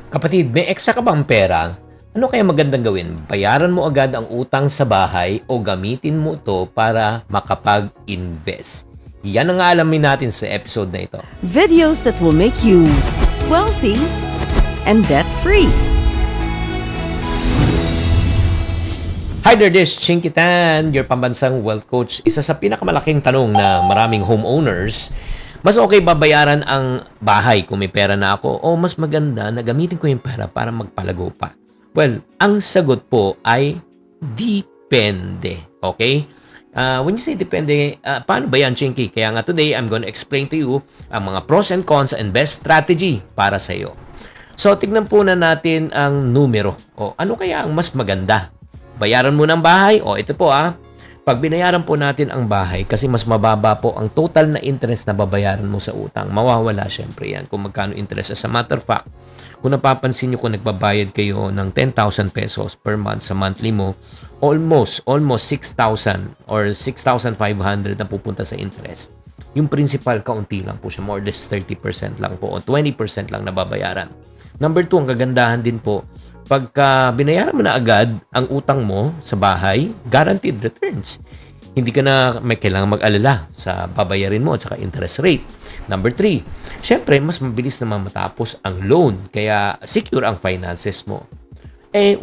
Kapatid, may extra ka bang pera? Ano kaya magandang gawin? Bayaran mo agad ang utang sa bahay o gamitin mo ito para makapag-invest? Yan ang alamin natin sa episode na ito. Videos that will make you wealthy and debt-free. Hi there, this is Chinky Tan, your pambansang wealth coach. Isa sa pinakamalaking tanong na maraming homeowners, mas okay ba bayaran ang bahay kung may pera na ako o mas maganda na gamitin ko yung pera para magpalago pa? Well, ang sagot po ay depende. Okay? When you say depende, paano ba yan, Chinky? Kaya nga today, I'm going to explain to you ang mga pros and cons and best strategy para sa iyo. So, tignan po na natin ang numero. O, ano kaya ang mas maganda? Bayaran mo ng bahay? O, ito po Pag binayaran po natin ang bahay, kasi mas mababa po ang total na interest na babayaran mo sa utang, mawawala syempre yan kung magkano interest. As a matter of fact, kung napapansin nyo kung nagbabayad kayo ng 10,000 pesos per month sa monthly mo, almost 6,000 or 6,500 na pupunta sa interest. Yung principal, kaunti lang po siya, more or less 30% lang po o 20% lang nababayaran. Number 2, ang kagandahan din po, pagka binayaran mo na agad ang utang mo sa bahay, guaranteed returns. Hindi ka na may kailangan mag-alala sa babayarin mo at saka interest rate. Number 3, syempre, mas mabilis na matapos ang loan. Kaya secure ang finances mo.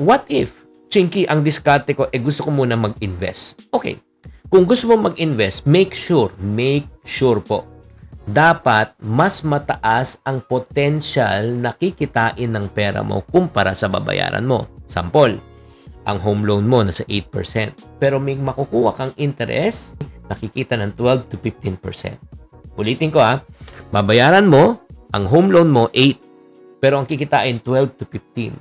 What if, Chinky, ang diskarte ko, gusto ko muna mag-invest. Okay. Kung gusto mo mag-invest, make sure po, dapat mas mataas ang potential na kikitain ng pera mo kumpara sa babayaran mo. Sample, ang home loan mo nasa 8%. Pero may makukuha kang interest, nakikita ng 12 to 15%. Ulitin ko babayaran mo, ang home loan mo 8, pero ang kikitain 12 to 15.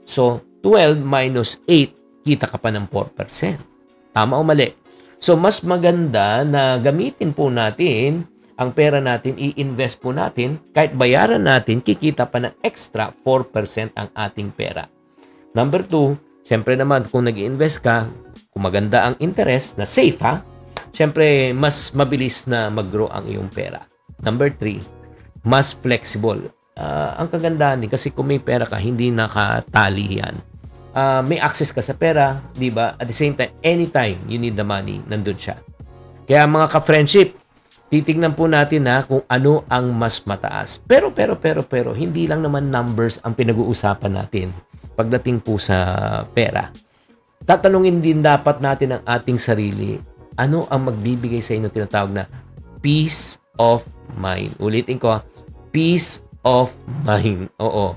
So, 12 minus 8, kita ka pa ng 4%. Tama o mali? So, mas maganda na gamitin po natin ang pera natin, i-invest po natin, kahit bayaran natin, kikita pa ng extra 4% ang ating pera. Number 2, syempre naman, kung nag-invest ka, kung maganda ang interest, na safe syempre, mas mabilis na mag-grow ang iyong pera. Number 3, mas flexible. Ang kagandahan din, kasi kung may pera ka, hindi nakatali yan. May access ka sa pera, di ba? At the same time, anytime you need the money, nandun siya. Kaya mga ka-friendship, titignan po natin kung ano ang mas mataas. Pero, hindi lang naman numbers ang pinag-uusapan natin pagdating po sa pera. Tatanungin din dapat natin ang ating sarili, ano ang magbibigay sa inyo tinatawag na peace of mind. Ulitin ko, peace of mind. Oo.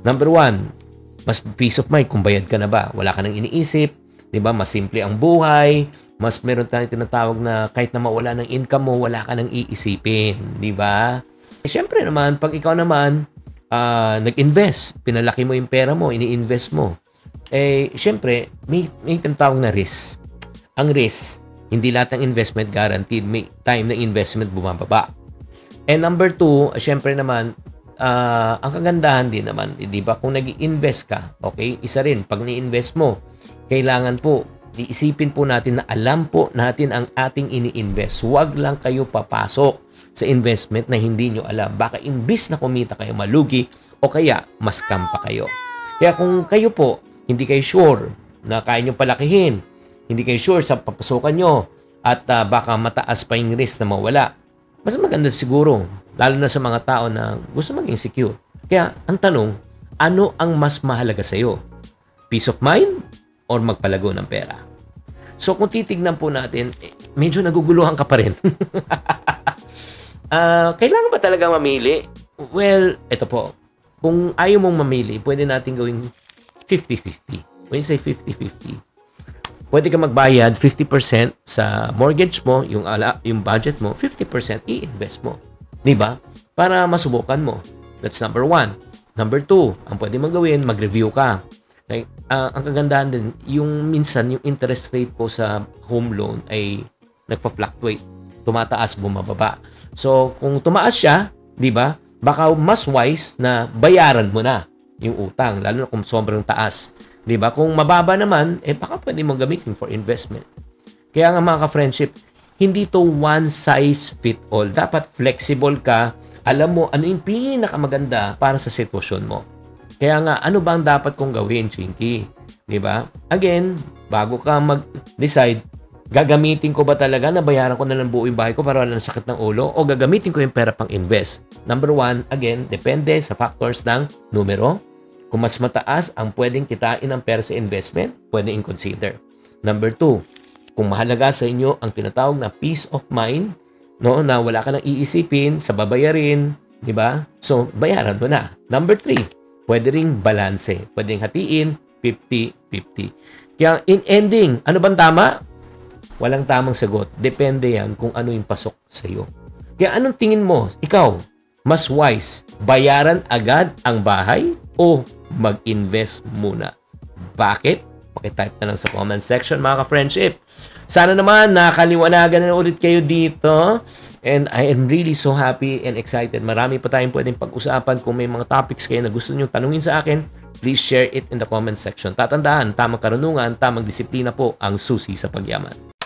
Number 1, mas peace of mind kung bayad ka na ba. Wala ka nang iniisip, di ba? Mas simple ang buhay. Mas meron tayong tinatawag na kahit na mawala ng income mo, wala ka nang iisipin. Di ba? Siyempre naman, pag ikaw naman nag-invest, pinalaki mo yung pera mo, ini-invest mo, siyempre, may tinatawag na risk. Ang risk, hindi lahat ng investment guaranteed. May time na investment bumababa. And number 2, siyempre naman, ang kagandahan din naman, di ba? Kung nag-invest ka, okay, isa rin, pag ni-invest mo, kailangan po, iisipin po natin na alam po natin ang ating ini-invest. Huwag lang kayo papasok sa investment na hindi nyo alam. Baka imbis na kumita kayo malugi o kaya mas scam pa kayo. Kaya kung kayo po, hindi kayo sure na kaya nyo palakihin, hindi kayo sure sa papasukan nyo at baka mataas pa yung risk na mawala, mas maganda siguro, lalo na sa mga tao na gusto maging secure. Kaya ang tanong, ano ang mas mahalaga sa iyo? Peace of mind or magpalago ng pera? So, kung titignan po natin, medyo naguguluhan ka pa rin. Kailangan ba talaga mamili? Well, ito po. Kung ayaw mong mamili, pwede natin gawing 50-50. When you say 50-50, pwede ka magbayad 50% sa mortgage mo, yung budget mo, 50% i-invest mo. Diba? Para masubukan mo. That's number 1. Number 2, ang pwede mong gawin, mag-review ka. Like, ang kagandahan din, yung minsan, yung interest rate po sa home loan ay nagpa-fluctuate. Tumataas, bumababa. So, kung tumaas siya, di ba, baka mas wise na bayaran mo na yung utang, lalo na kung sobrang taas. Di ba? Kung mababa naman, baka pwede mong gamitin for investment. Kaya nga mga ka-friendship, hindi to one size fit all. Dapat flexible ka. Alam mo ano yung pinakamaganda para sa sitwasyon mo. Kaya nga, ano ba ang dapat kong gawin, Chinky? Diba? Again, bago ka mag-decide, gagamitin ko ba talaga na bayaran ko na ng buo yung bahay ko para walang sakit ng ulo o gagamitin ko yung pera pang invest? Number one, again, depende sa factors ng numero. Kung mas mataas ang pwedeng kitain ng pera sa investment, pwede i-consider. Number two, kung mahalaga sa inyo ang tinatawag na peace of mind, no, na wala ka nang iisipin sa babayarin, di ba? So, bayaran mo na. Number three, pwede ring balanse. Pwede ring hatiin, 50-50. Kaya in ending, ano bang tama? Walang tamang sagot. Depende yan kung ano yung pasok sa iyo. Kaya anong tingin mo? Ikaw, mas wise, bayaran agad ang bahay o mag-invest muna? Bakit? Pakitype na lang sa comment section, mga ka-friendship. Sana naman nakaliwanagan na ulit kayo dito. And I am really so happy and excited. Marami pa tayong pwedeng pag-usapan. Kung may mga topics kayo na gusto nyo tanungin sa akin, please share it in the comment section. Tatandaan, tamang karunungan, tamang disiplina po ang susi sa pagyaman.